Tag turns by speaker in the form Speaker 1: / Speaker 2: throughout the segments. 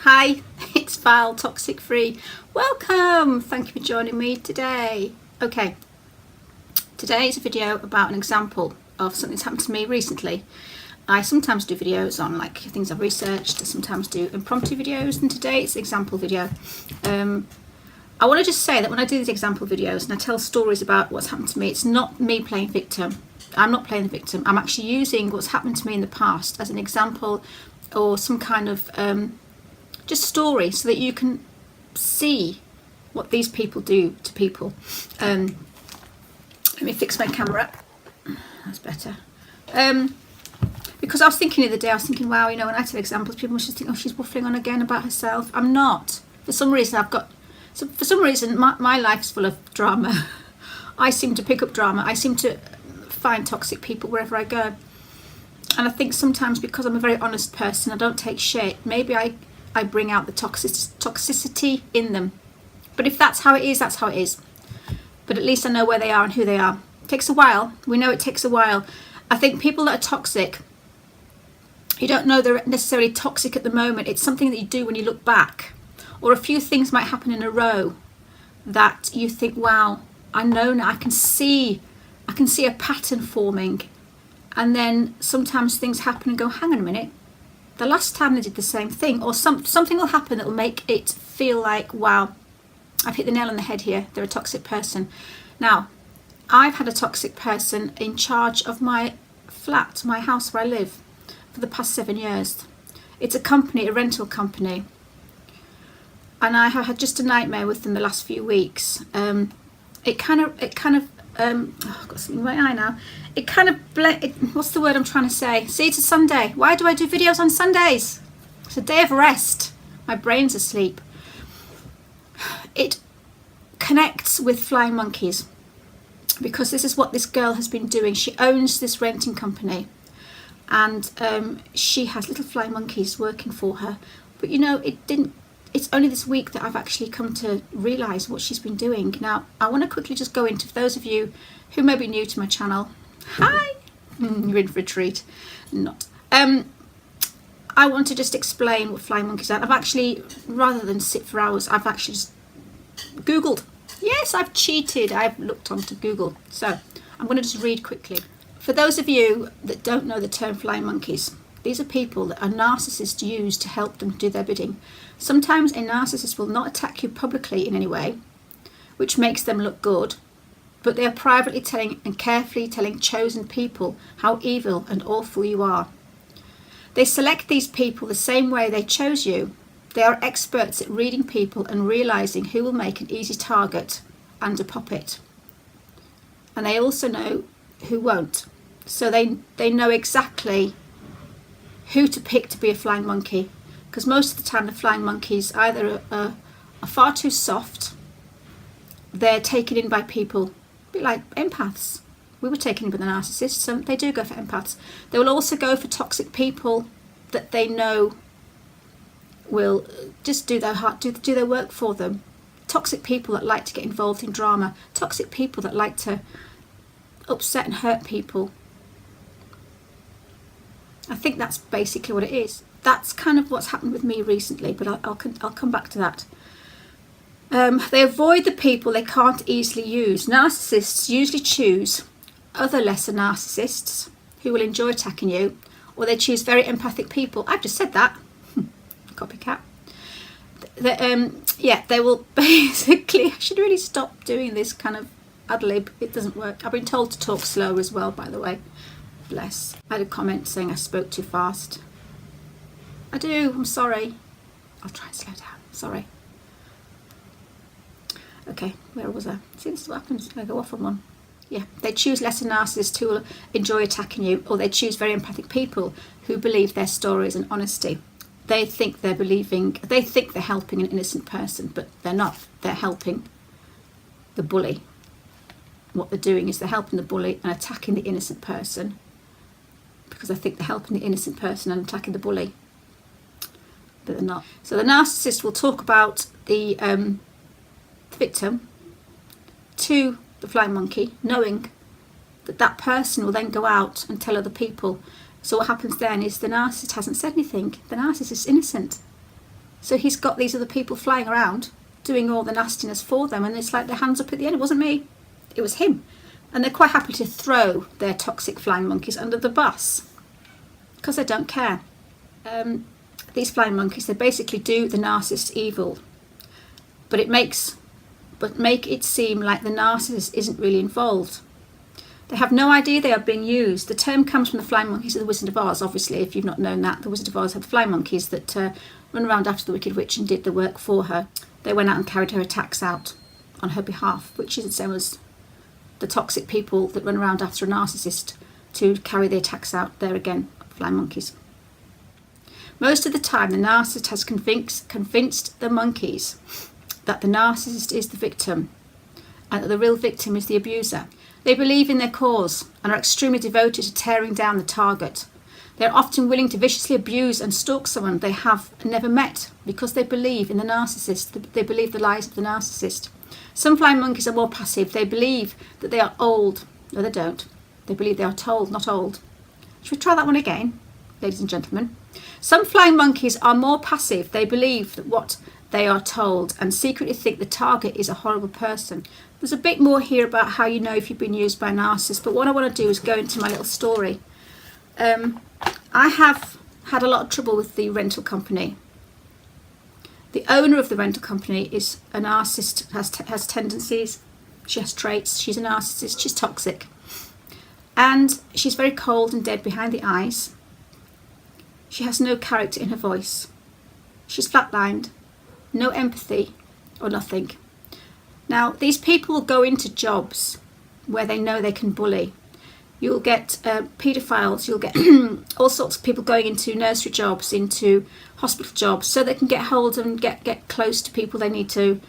Speaker 1: Hi, it's Val, Toxic Free. Welcome! Thank you for joining me today. Okay, today is a video about an example of something that's happened to me recently. I sometimes do videos on like things I've researched, I sometimes do impromptu videos, and today it's an example video. I want to just say that when I do these example videos and I tell stories about what's happened to me, it's not me playing victim. I'm not playing the victim. I'm actually using what's happened to me in the past as an example or some kind of just story so that you can see what these people do to people. Let me fix my camera. That's better. Because I was thinking the other day, wow, you know, when I tell examples, people must just think, oh, she's waffling on again about herself. I'm not. For some reason, my life's full of drama. I seem to pick up drama. I seem to find toxic people wherever I go. And I think sometimes because I'm a very honest person, I don't take shit. Maybe I bring out the toxicity in them. But if that's how it is, that's how it is. But at least I know where they are and who they are. It takes a while. We know it takes a while. I think people that are toxic, you don't know they're necessarily toxic at the moment. It's something that you do when you look back. Or a few things might happen in a row that you think, wow, I know now, I can see a pattern forming. And then sometimes things happen and go, hang on a minute, the last time they did the same thing, or something will happen that will make it feel like, wow, I've hit the nail on the head here, they're a toxic person. Now, I've had a toxic person in charge of my flat, my house where I live, for the past 7 years. It's a company, a rental company. And I have had just a nightmare with them the last few weeks. Oh, I've got something in my eye now. What's the word I'm trying to say? See, it's a Sunday. Why do I do videos on Sundays? It's a day of rest. My brain's asleep. It connects with flying monkeys because this is what this girl has been doing. She owns this renting company and she has little flying monkeys working for her. But you know, it's only this week that I've actually come to realise what she's been doing. Now, I want to quickly just go into, for those of you who may be new to my channel, hi, you're in for a treat. Not. I want to just explain what flying monkeys are. I've actually, rather than sit for hours, I've actually just Googled. Yes, I've cheated. I've looked onto Google. So I'm going to just read quickly. For those of you that don't know the term flying monkeys, these are people that a narcissist use to help them do their bidding. Sometimes a narcissist will not attack you publicly in any way, which makes them look good, but they are privately telling and carefully telling chosen people how evil and awful you are. They select these people the same way they chose you. They are experts at reading people and realising who will make an easy target and a puppet. And they also know who won't. So they know exactly who to pick to be a flying monkey, because most of the time the flying monkeys either are far too soft, they're taken in by people, a bit like empaths. We were taken in by the narcissists, so they do go for empaths. They will also go for toxic people that they know will just do their work for them. Toxic people that like to get involved in drama, toxic people that like to upset and hurt people. I think that's basically what it is. That's kind of what's happened with me recently, but I'll come back to that. They avoid the people they can't easily use. Narcissists usually choose other lesser narcissists who will enjoy attacking you, or they choose very empathic people. I've just said that. Copycat. They will basically, I should really stop doing this kind of ad lib. It doesn't work. I've been told to talk slow as well, by the way. Bless. I had a comment saying I spoke too fast. I do, I'm sorry. I'll try and slow down, sorry. Okay, where was I? See, this is what happens when I go off on one. Yeah, they choose lesser narcissists who will enjoy attacking you, or they choose very empathic people who believe their stories and honesty. They think they're helping an innocent person, but they're not. They're helping the bully. What they're doing is they're helping the bully and attacking the innocent person, because I think they're helping the innocent person and attacking the bully, but they're not. So the narcissist will talk about the victim to the flying monkey, knowing that that person will then go out and tell other people. So what happens then is the narcissist hasn't said anything. The narcissist is innocent. So he's got these other people flying around doing all the nastiness for them, and it's like their hands up at the end. It wasn't me, it was him. And they're quite happy to throw their toxic flying monkeys under the bus because they don't care. These flying monkeys, they basically do the narcissist evil, but make it seem like the narcissist isn't really involved. They have no idea they are being used. The term comes from the flying monkeys of the Wizard of Oz, obviously, if you've not known that. The Wizard of Oz had the flying monkeys that run around after the Wicked Witch and did the work for her. They went out and carried her attacks out on her behalf, which is the same as the toxic people that run around after a narcissist to carry the attacks out. There again, flying monkeys. Most of the time, the narcissist has convinced the monkeys that the narcissist is the victim and that the real victim is the abuser. They believe in their cause and are extremely devoted to tearing down the target. They are often willing to viciously abuse and stalk someone they have never met because they believe in the narcissist. They believe the lies of the narcissist. Some flying monkeys are more passive. They believe that they are old. No, they don't. They believe they are told, not old. Should we try that one again, ladies and gentlemen? Some flying monkeys are more passive. They believe that what they are told and secretly think the target is a horrible person. There's a bit more here about how you know if you've been used by a narcissist, but what I want to do is go into my little story. I have had a lot of trouble with the rental company. The owner of the rental company is a narcissist, has tendencies, she has traits, she's a narcissist, she's toxic. And she's very cold and dead behind the eyes. She has no character in her voice. She's flatlined, no empathy or nothing. Now, these people will go into jobs where they know they can bully. You'll get paedophiles, you'll get all sorts of people going into nursery jobs, into hospital jobs, so they can get hold and get close to people they need to,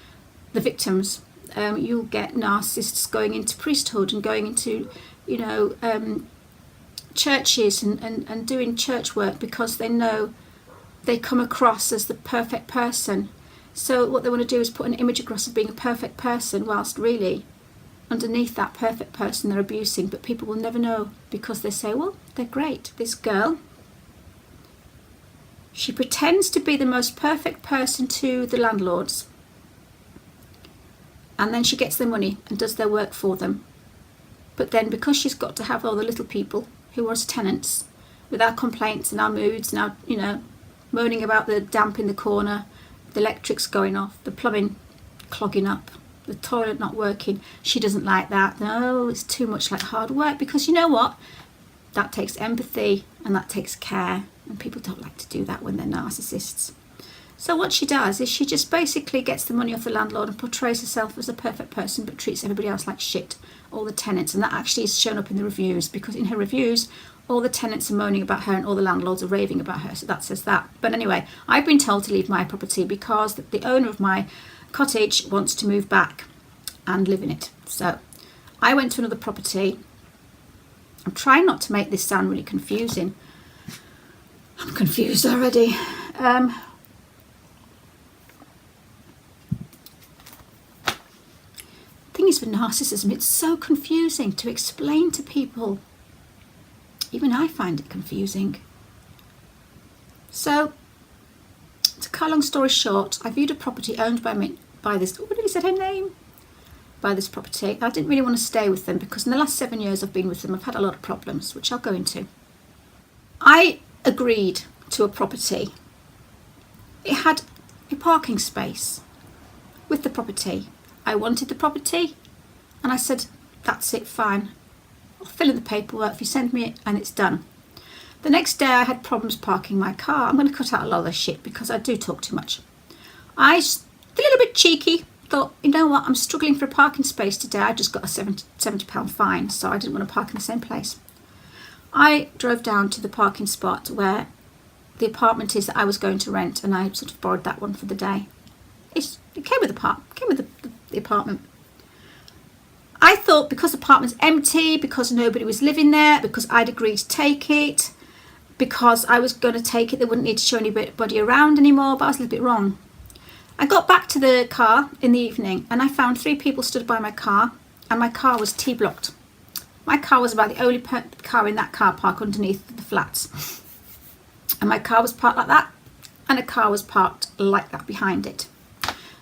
Speaker 1: the victims. You'll get narcissists going into priesthood and going into, churches and doing church work because they know they come across as the perfect person. So what they want to do is put an image across of being a perfect person, whilst really underneath that perfect person they're abusing, but people will never know because they say, well, they're great. This girl, she pretends to be the most perfect person to the landlords, and then she gets their money and does their work for them. But then because she's got to have all the little people who are as tenants with our complaints and our moods and our, moaning about the damp in the corner, the electrics going off, the plumbing clogging up, the toilet not working, she doesn't like that. No, it's too much like hard work, because you know what? That takes empathy and that takes care, and people don't like to do that when they're narcissists. So what she does is she just basically gets the money off the landlord and portrays herself as a perfect person, but treats everybody else like shit, all the tenants. And that actually is shown up in the reviews, because in her reviews all the tenants are moaning about her and all the landlords are raving about her. So that says that. But anyway, I've been told to leave my property because the owner of my cottage wants to move back and live in it. So I went to another property. I'm trying not to make this sound really confusing. I'm confused already. Thing is, with narcissism, it's so confusing to explain to people. Even I find it confusing. So, to cut a long story short, I viewed a property owned by this, what did he say her name? By this property. I didn't really want to stay with them because in the last 7 years I've been with them, I've had a lot of problems, which I'll go into. I agreed to a property. It had a parking space with the property. I wanted the property and I said, that's it, fine. I'll fill in the paperwork if you send me it, and it's done. The next day I had problems parking my car. I'm going to cut out a lot of this shit because I do talk too much. I, a little bit cheeky, thought, you know what, I'm struggling for a parking space today. I just got a £70 fine, so I didn't want to park in the same place. I drove down to the parking spot where the apartment is that I was going to rent, and I sort of borrowed that one for the day. It came with the apartment. I thought because the apartment's empty, because nobody was living there, because I'd agreed to take it, because I was going to take it, they wouldn't need to show anybody around anymore, but I was a little bit wrong. I got back to the car in the evening and I found 3 people stood by my car, and my car was T-blocked. My car was about the only car in that car park underneath the flats. And my car was parked like that, and a car was parked like that behind it.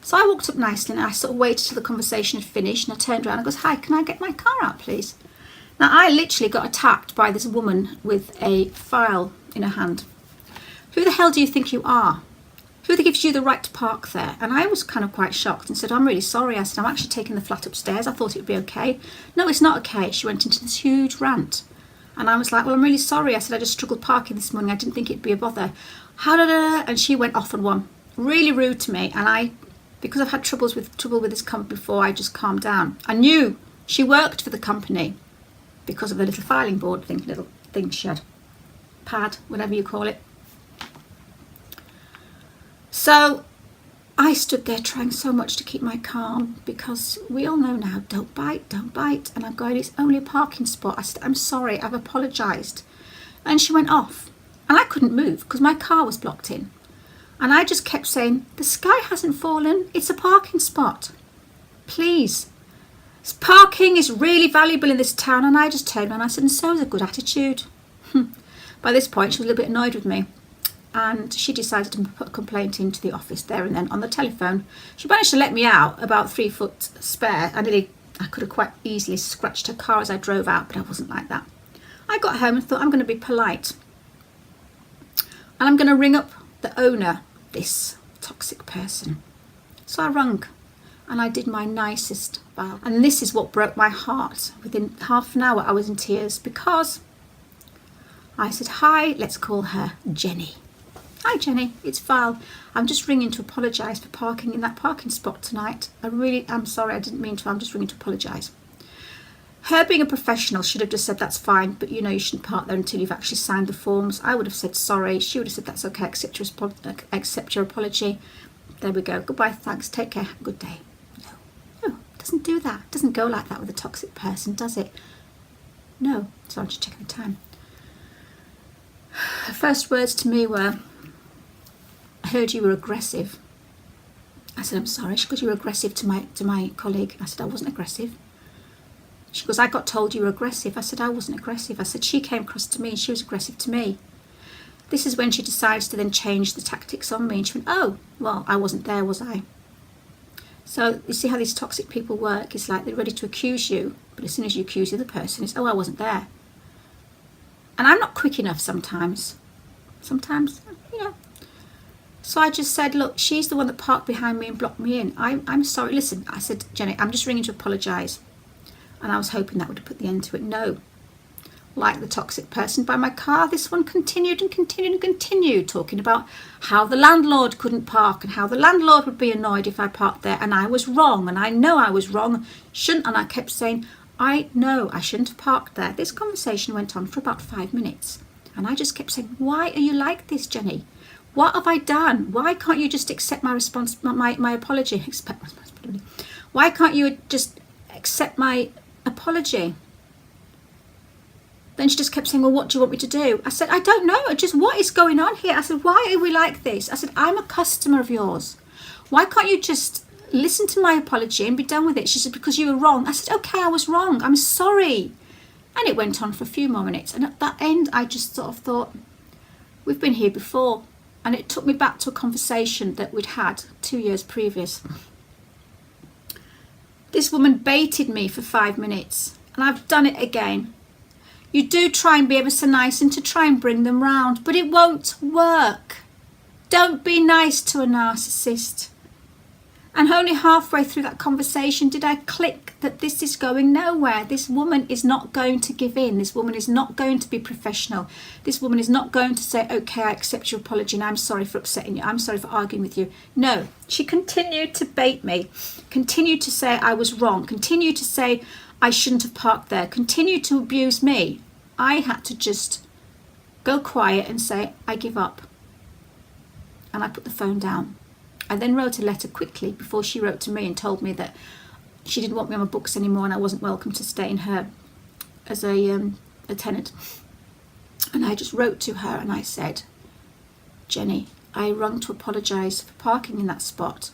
Speaker 1: So I walked up nicely and I sort of waited till the conversation had finished, and I turned around and goes, "Hi, can I get my car out, please?" Now, I literally got attacked by this woman with a file in her hand. "Who the hell do you think you are? Who gives you the right to park there?" And I was kind of quite shocked and said, "I'm really sorry." I said, "I'm actually taking the flat upstairs. I thought it would be okay." "No, it's not okay." She went into this huge rant. And I was like, "Well, I'm really sorry." I said, "I just struggled parking this morning. I didn't think it'd be a bother." And she went off on one. Really rude to me. And because I've had trouble with this company before, I just calmed down. I knew she worked for the company because of the little filing board little thing she had. Pad, whatever you call it. So I stood there trying so much to keep my calm, because we all know now, don't bite, don't bite. And I'm going, "It's only a parking spot." I said, "I'm sorry, I've apologised." And she went off. And I couldn't move because my car was blocked in. And I just kept saying, "The sky hasn't fallen. It's a parking spot. Please. Parking is really valuable in this town." And I just turned around and I said, "And so is a good attitude." By this point, she was a little bit annoyed with me. And she decided to put a complaint into the office there and then on the telephone. She managed to let me out about 3 foot spare. I could have quite easily scratched her car as I drove out, but I wasn't like that. I got home and thought, I'm going to be polite. And I'm going to ring up the owner, this toxic person. So I rung and I did my nicest vow. And this is what broke my heart. Within half an hour, I was in tears because I said, "Hi, let's call her Jenny. Hi Jenny, it's Val. I'm just ringing to apologise for parking in that parking spot tonight. I'm sorry, I didn't mean to. I'm just ringing to apologise." Her being a professional should have just said, "That's fine, but you know you shouldn't park there until you've actually signed the forms." I would have said sorry. She would have said, "That's okay, accept your apology. There we go. Goodbye, thanks, take care, good day." No, it doesn't do that. It doesn't go like that with a toxic person, does it? No. So I'm just checking the time. Her first words to me were, "I heard you were aggressive." I said, "I'm sorry." She goes, "You were aggressive to my colleague." I said, "I wasn't aggressive." She goes, "I got told you were aggressive." I said, "I wasn't aggressive." I said, "She came across to me and she was aggressive to me." This is when she decides to then change the tactics on me, and she went, "Oh, well, I wasn't there, was I?" So you see how these toxic people work? It's like they're ready to accuse you, but as soon as you accuse the other person, it's, "Oh, I wasn't there." And I'm not quick enough sometimes. You know. So I just said, "Look, she's the one that parked behind me and blocked me in. I'm sorry." "Listen," I said, "Jenny, I'm just ringing to apologise." And I was hoping that would have put the end to it. No. Like the toxic person by my car, this one continued talking about how the landlord couldn't park and how the landlord would be annoyed if I parked there, and I was wrong, and I know I was wrong. Shouldn't. And I kept saying, "I know I shouldn't have parked there." This conversation went on for about 5 minutes. And I just kept saying, "Why are you like this, Jenny? What have I done? Why can't you just accept my apology? Why can't you just accept my apology?" Then she just kept saying, "Well, what do you want me to do?" I said, "I don't know. What is going on here?" I said, "Why are we like this?" I said, "I'm a customer of yours. Why can't you just listen to my apology and be done with it?" She said, "Because you were wrong." I said, "Okay, I was wrong. I'm sorry." And it went on for a few more minutes. And at that end, I just sort of thought, we've been here before. And it took me back to a conversation that we'd had 2 years previous. This woman baited me for 5 minutes. And I've done it again. You do try and be ever so nice and to try and bring them round, but it won't work. Don't be nice to a narcissist. And only halfway through that conversation did I click that this is going nowhere. This woman is not going to give in. This woman is not going to be professional. This woman is not going to say, "Okay, I accept your apology and I'm sorry for upsetting you. I'm sorry for arguing with you." No, she continued to bait me, continued to say I was wrong, continued to say I shouldn't have parked there, continued to abuse me. I had to just go quiet and say, "I give up." And I put the phone down. I then wrote a letter quickly before she wrote to me and told me that she didn't want me on my books anymore and I wasn't welcome to stay in her as a tenant. And I just wrote to her and I said, "Jenny, I rung to apologise for parking in that spot,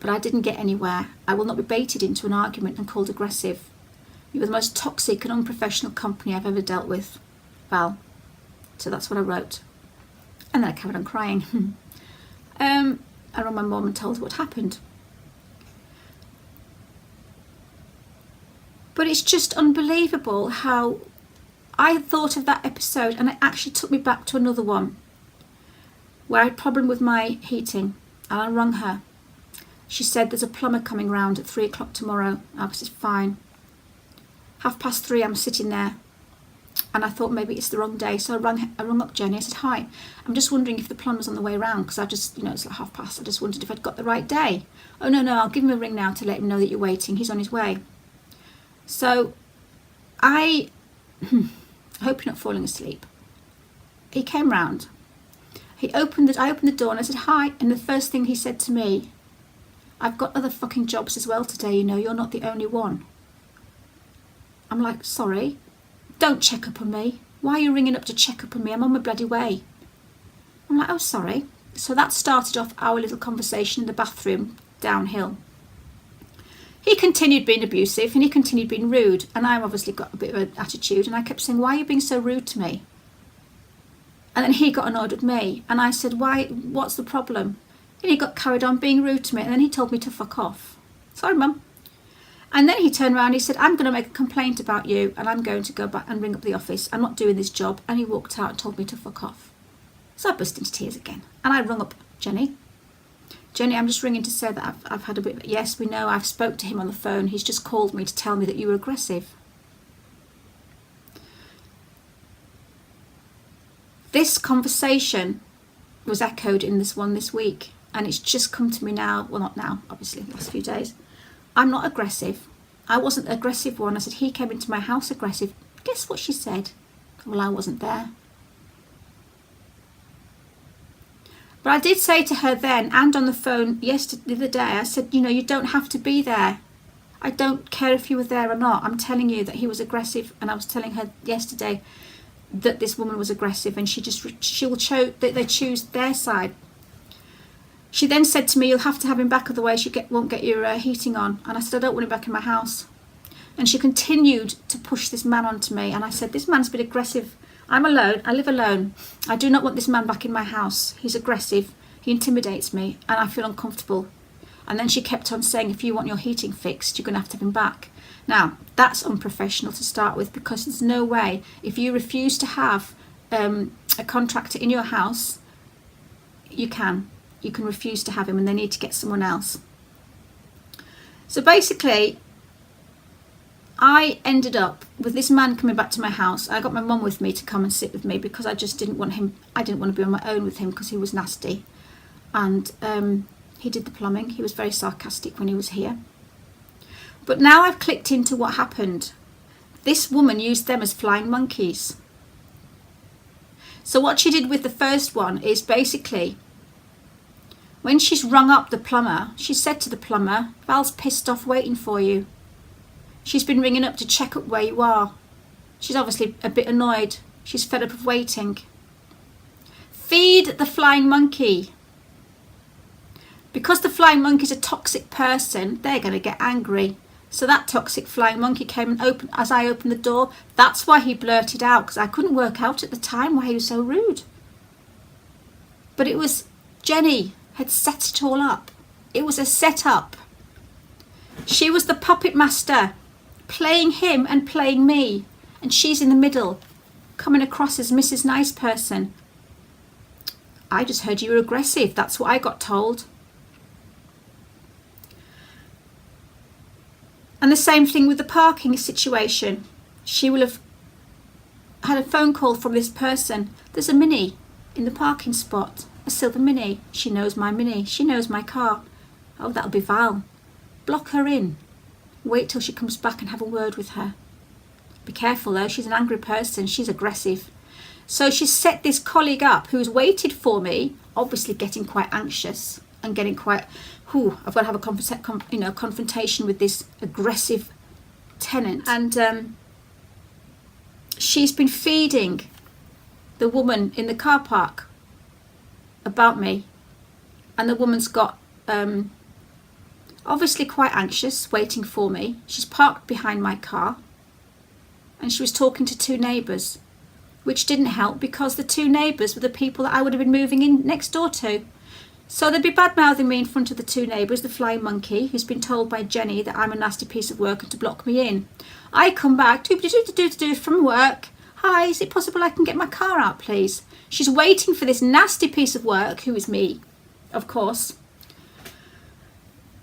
Speaker 1: but I didn't get anywhere. I will not be baited into an argument and called aggressive. You are the most toxic and unprofessional company I've ever dealt with, Val." So that's what I wrote. And then I carried on crying. I rang my mum and told her what happened. But it's just unbelievable how I thought of that episode, and it actually took me back to another one where I had a problem with my heating, and I rang her. She said there's a plumber coming round at 3 o'clock tomorrow. I was just fine. 3:30, I'm sitting there, and I thought maybe it's the wrong day, so I rang up Jenny. I said, hi, I'm just wondering if the plumber's on the way round, because I just, it's like 30:30. I just wondered if I'd got the right day. Oh, no, I'll give him a ring now to let him know that you're waiting. He's on his way. So I hope you're not falling asleep. He came round. I opened the door and I said, hi. And the first thing he said to me, I've got other fucking jobs as well today, you're not the only one. I'm like, sorry, don't check up on me. Why are you ringing up to check up on me? I'm on my bloody way. I'm like, oh, sorry. So that started off our little conversation in the bathroom downhill. He continued being abusive and he continued being rude, and I obviously got a bit of an attitude, and I kept saying, why are you being so rude to me? And then he got annoyed with me, and I said, what's the problem? And he got carried on being rude to me, and then he told me to fuck off. Sorry, Mum. And then he turned around and he said, I'm going to make a complaint about you, and I'm going to go back and ring up the office. I'm not doing this job. And he walked out and told me to fuck off. So I burst into tears again, and I rung up Jenny. Jenny, I'm just ringing to say that I've had a bit of... Yes, we know, I've spoke to him on the phone. He's just called me to tell me that you were aggressive. This conversation was echoed in this week, and it's just come to me now. Well, not now, obviously, the last few days. I'm not aggressive. I wasn't the aggressive one. I said, he came into my house aggressive. Guess what she said? Well, I wasn't there. But I did say to her then, and on the phone the other day, I said, you don't have to be there. I don't care if you were there or not. I'm telling you that he was aggressive, and I was telling her yesterday that this woman was aggressive, and she will show that they choose their side. She then said to me, you'll have to have him back, otherwise you won't get your heating on. And I said, I don't want him back in my house. And she continued to push this man onto me, and I said, this man's been aggressive. I'm alone. I live alone. I do not want this man back in my house. He's aggressive. He intimidates me, and I feel uncomfortable. And then she kept on saying, if you want your heating fixed, you're going to have him back. Now, that's unprofessional to start with, because there's no way, if you refuse to have a contractor in your house, you can refuse to have him, and they need to get someone else. So basically, I ended up with this man coming back to my house. I got my mum with me to come and sit with me, because I just didn't want him. I didn't want to be on my own with him, because he was nasty. And he did the plumbing. He was very sarcastic when he was here. But now I've clicked into what happened. This woman used them as flying monkeys. So what she did with the first one is basically, when she's rung up the plumber, she said to the plumber, Val's pissed off waiting for you. She's been ringing up to check up where you are. She's obviously a bit annoyed. She's fed up of waiting. Feed the flying monkey. Because the flying monkey's a toxic person, they're going to get angry. So that toxic flying monkey came and opened, as I opened the door. That's why he blurted out, because I couldn't work out at the time why he was so rude. But it was Jenny had set it all up. It was a setup. She was the puppet master, playing him and playing me, and she's in the middle, coming across as Mrs. Nice Person. I just heard you were aggressive. That's what I got told. And the same thing with the parking situation. She will have had a phone call from this person. There's a Mini in the parking spot, a silver Mini. She knows my Mini. She knows my car. Oh, that'll be Val. Block her in. Wait till she comes back and have a word with her. Be careful though, she's an angry person. She's aggressive. So she set this colleague up who's waited for me, obviously getting quite anxious and getting quite, I've got to have a confrontation with this aggressive tenant. And she's been feeding the woman in the car park about me. And the woman's got obviously quite anxious, waiting for me. She's parked behind my car, and she was talking to two neighbours. which didn't help because the two neighbours were the people that I would have been moving in next door to. So they'd be bad-mouthing me in front of the two neighbours, the flying monkey, who's been told by Jenny that I'm a nasty piece of work and to block me in. I come back, from work. Hi, is it possible I can get my car out, please? She's waiting for this nasty piece of work, who is me, of course.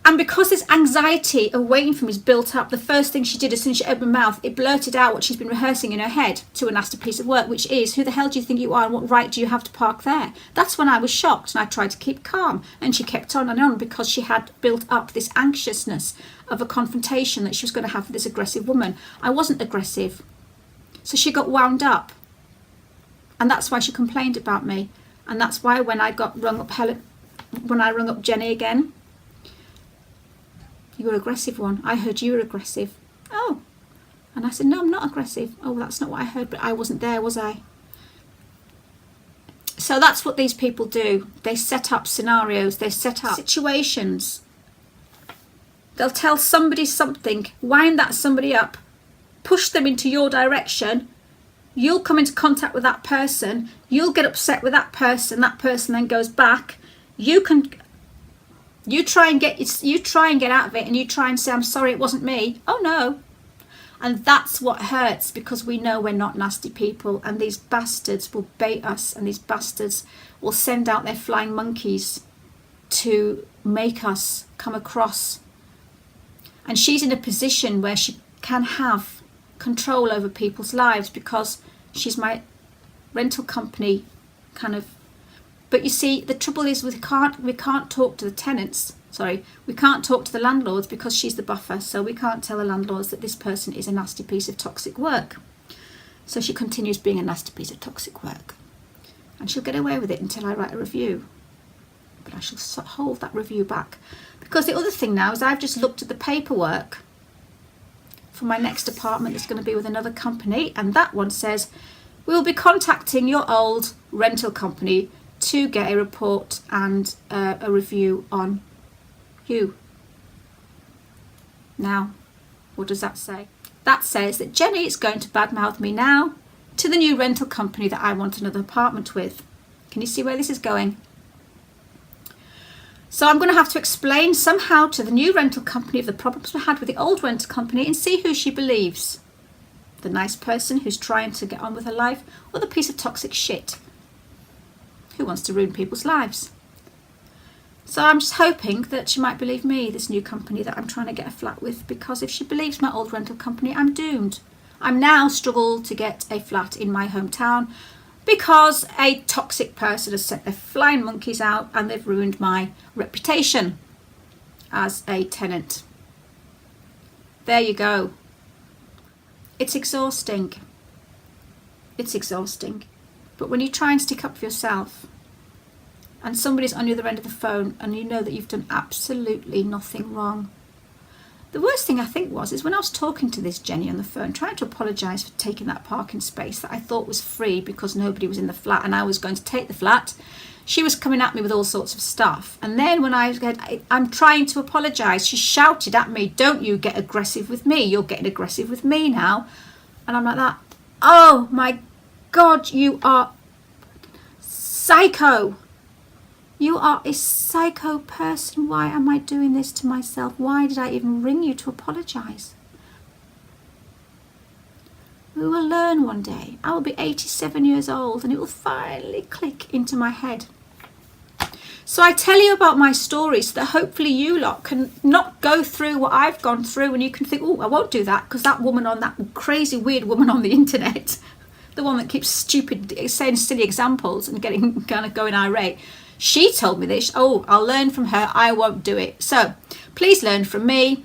Speaker 1: And because this anxiety of waiting for me is built up, the first thing she did as soon as she opened her mouth, it blurted out what she's been rehearsing in her head to a nasty piece of work, which is, who the hell do you think you are and what right do you have to park there? That's when I was shocked and I tried to keep calm. And she kept on because she had built up this anxiousness of a confrontation that she was going to have with this aggressive woman. I wasn't aggressive. So she got wound up. And that's why she complained about me. And that's why when I rung up Jenny again, "You were aggressive one. I heard you were aggressive." "Oh." And I said, "No, I'm not aggressive." "Oh, that's not what I heard, but I wasn't there, was I?" So that's what these people do. They set up scenarios. They set up situations. They'll tell somebody something, wind that somebody up, push them into your direction. You'll come into contact with that person. You'll get upset with that person. That person then goes back. You try and get out of it, and you try and say, "I'm sorry, it wasn't me." "Oh no." And that's what hurts, because we know we're not nasty people, and these bastards will bait us, and these bastards will send out their flying monkeys to make us come across. And she's in a position where she can have control over people's lives because she's my rental company kind of. But you see, the trouble is we can't talk to the tenants. Sorry, we can't talk to the landlords because she's the buffer. So we can't tell the landlords that this person is a nasty piece of toxic work. So she continues being a nasty piece of toxic work. And she'll get away with it until I write a review. But I shall hold that review back. Because the other thing now is I've just looked at the paperwork for my next apartment that's going to be with another company. And that one says, "We'll be contacting your old rental company to get a report and a review on you." Now, what does that say? That says that Jenny is going to badmouth me now to the new rental company that I want another apartment with. Can you see where this is going? So I'm going to have to explain somehow to the new rental company of the problems we had with the old rental company and see who she believes. The nice person who's trying to get on with her life, or the piece of toxic shit who wants to ruin people's lives. So I'm just hoping that she might believe me, this new company that I'm trying to get a flat with, because if she believes my old rental company, I'm doomed. I'm now struggled to get a flat in my hometown because a toxic person has sent their flying monkeys out and they've ruined my reputation as a tenant. There you go. It's exhausting. It's exhausting. But when you try and stick up for yourself and somebody's on the other end of the phone and you know that you've done absolutely nothing wrong. The worst thing I think is when I was talking to this Jenny on the phone, trying to apologise for taking that parking space that I thought was free because nobody was in the flat and I was going to take the flat, she was coming at me with all sorts of stuff. And then when I said, "I'm trying to apologise," she shouted at me, "Don't you get aggressive with me. You're getting aggressive with me now." And I'm like that. Oh my God, you are psycho. You are a psycho person. Why am I doing this to myself? Why did I even ring you to apologise? We will learn one day. I will be 87 years old and it will finally click into my head. So I tell you about my story so that hopefully you lot can not go through what I've gone through and you can think, "Oh, I won't do that because that crazy weird woman on the internet," the one that keeps saying silly examples and getting kind of going irate, she told me this. Oh, I'll learn from her. I won't do it. So please learn from me.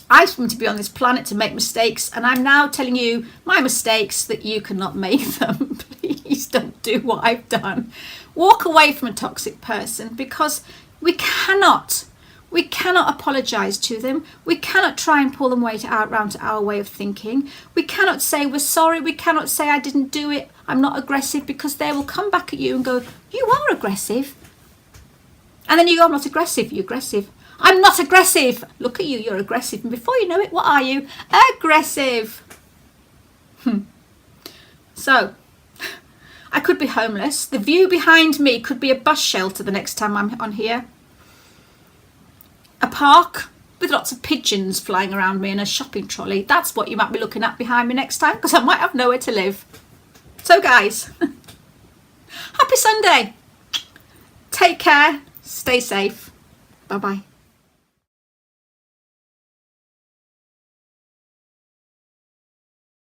Speaker 1: I just want to be on this planet to make mistakes, and I'm now telling you my mistakes that you cannot make them. Please don't do what I've done. Walk away from a toxic person, because we cannot apologise to them. We cannot try and pull them around to our way of thinking. We cannot say we're sorry. We cannot say I didn't do it. I'm not aggressive, because they will come back at you and go, "You are aggressive." And then you go, "I'm not aggressive." "You're aggressive." "I'm not aggressive." "Look at you, you're aggressive." And before you know it, what are you? Aggressive. So, I could be homeless. The view behind me could be a bus shelter the next time I'm on here. A park with lots of pigeons flying around me and a shopping trolley. That's what you might be looking at behind me next time, because I might have nowhere to live. So guys, happy Sunday. Take care. Stay safe. Bye-bye.